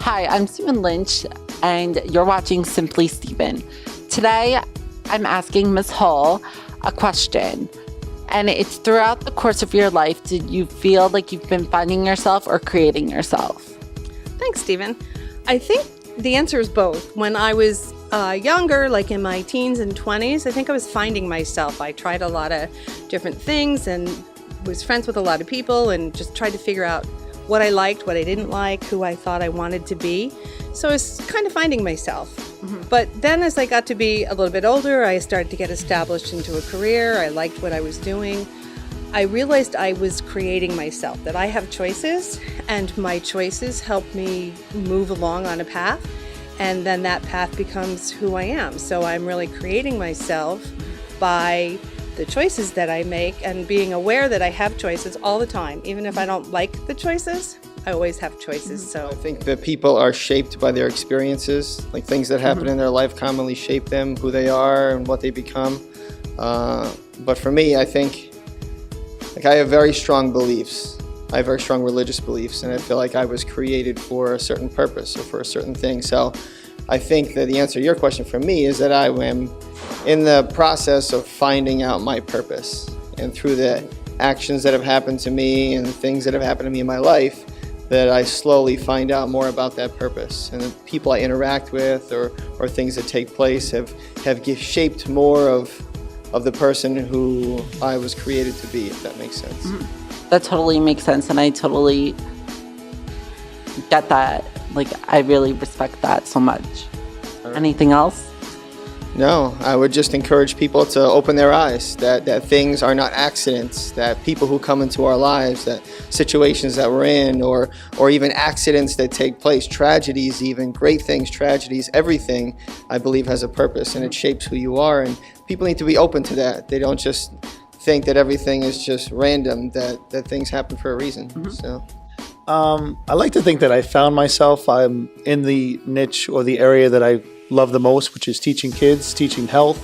Hi, I'm Stephen Lynch, and you're watching Simply Stephen. Today, I'm asking Ms. Hull a question, and it's throughout the course of your life, did you feel like you've been finding yourself or creating yourself? Thanks, Stephen. I think the answer is both. When I was younger, like in my teens and 20s, I think I was finding myself. I tried a lot of different things and was friends with a lot of people and just tried to figure out what I liked, what I didn't like, who I thought I wanted to be. So I was kind of finding myself. But then as I got to be a little bit older, I started to get established into a career. I liked what I was doing. I realized I was creating myself, that I have choices, and my choices help me move along on a path, and then that path becomes who I am. So I'm really creating myself by the choices that I make and being aware that I have choices all the time. Even if I don't like the choices, I always have choices. So I think that people are shaped by their experiences, like things that happen in their life commonly shape them, who they are and what they become. But for me, I think I have very strong beliefs. I have very strong religious beliefs, and I feel like I was created for a certain purpose or for a certain thing. So I think that the answer to your question for me is that I am in the process of finding out my purpose. And through the actions that have happened to me and the things that have happened to me in my life, that I slowly find out more about that purpose. And the people I interact with or things that take place have shaped more of the person who I was created to be, if that makes sense. That totally makes sense, and I totally get that. Like, I really respect that so much. Anything else? No, I would just encourage people to open their eyes, that things are not accidents, that people who come into our lives, that situations that we're in, or even accidents that take place, tragedies even, great things, tragedies, everything, I believe has a purpose, and it shapes who you are, and people need to be open to that. They don't just think that everything is just random, that things happen for a reason. So. I like to think that I found myself. I'm in the niche or the area that I love the most, which is teaching kids, teaching health,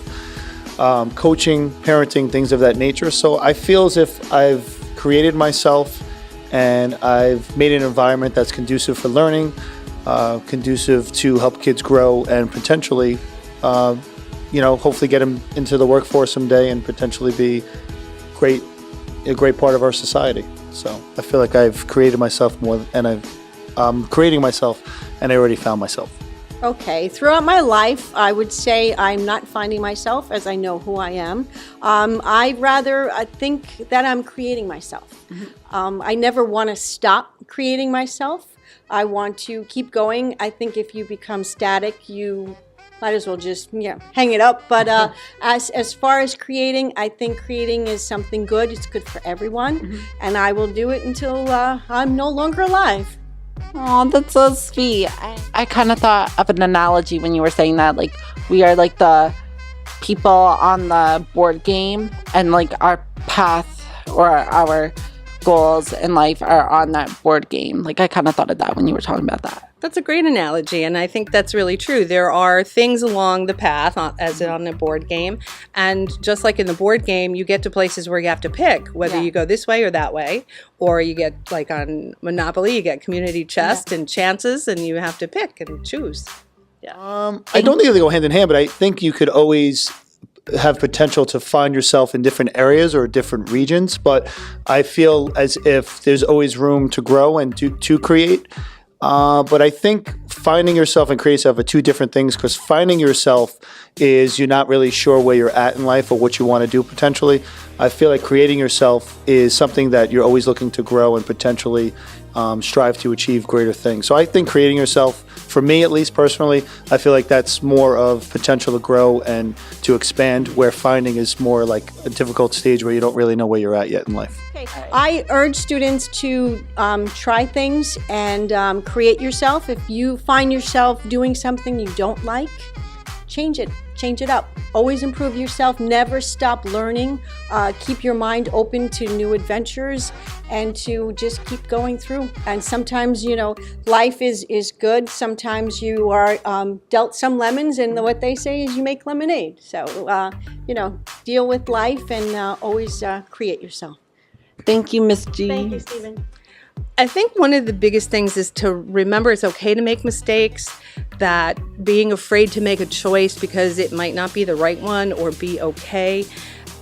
coaching, parenting, things of that nature. So I feel as if I've created myself and I've made an environment that's conducive for learning, conducive to help kids grow and potentially, hopefully get them into the workforce someday and potentially be a great part of our society. So I feel like I've created myself more, and I'm creating myself, and I already found myself. Okay, throughout my life, I would say I'm not finding myself, as I know who I am. I think that I'm creating myself. I never want to stop creating myself. I want to keep going. I think if you become static, you might as well just hang it up. But as far as creating, I think creating is something good. It's good for everyone, and I will do it until I'm no longer alive. Oh, that's so sweet. I kind of thought of an analogy when you were saying that, like, we are like the people on the board game, and like our path or our goals in life are on that board game. Like, I kind of thought of that when you were talking about that. that's a great analogy, and I think that's really true. There are things along the path, as on a board game, and just like in the board game, you get to places where you have to pick whether you go this way or that way, or you get, like on Monopoly, you get community chest and chances, and you have to pick and choose. I don't think they go hand in hand, but I think you could always have potential to find yourself in different areas or different regions, but I feel as if there's always room to grow and to create. But I think finding yourself and creating yourself are two different things, because finding yourself is you're not really sure where you're at in life or what you want to do potentially. I feel like creating yourself is something that you're always looking to grow and potentially strive to achieve greater things. So I think creating yourself, for me at least personally, I feel like that's more of potential to grow and to expand, where finding is more like a difficult stage where you don't really know where you're at yet in life. Okay. I urge students to try things and create yourself. If you find yourself doing something you don't like, change it. Change it up. Always improve yourself. Never stop learning. Keep your mind open to new adventures and to just keep going through. And sometimes, life is good. Sometimes you are dealt some lemons, and what they say is you make lemonade. So, deal with life and always create yourself. Thank you, Miss G. Thank you, Stephen. I think one of the biggest things is to remember it's okay to make mistakes, that being afraid to make a choice because it might not be the right one or be okay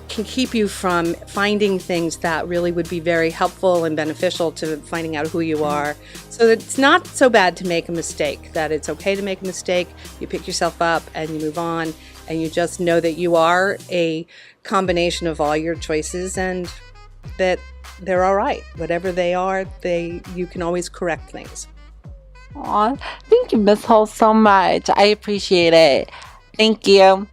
can keep you from finding things that really would be very helpful and beneficial to finding out who you are. So that it's not so bad to make a mistake, that it's okay to make a mistake, you pick yourself up and you move on, and you just know that you are a combination of all your choices and that they're all right. Whatever they are, you can always correct things. Aw, thank you, Miss Hull, so much. I appreciate it. Thank you.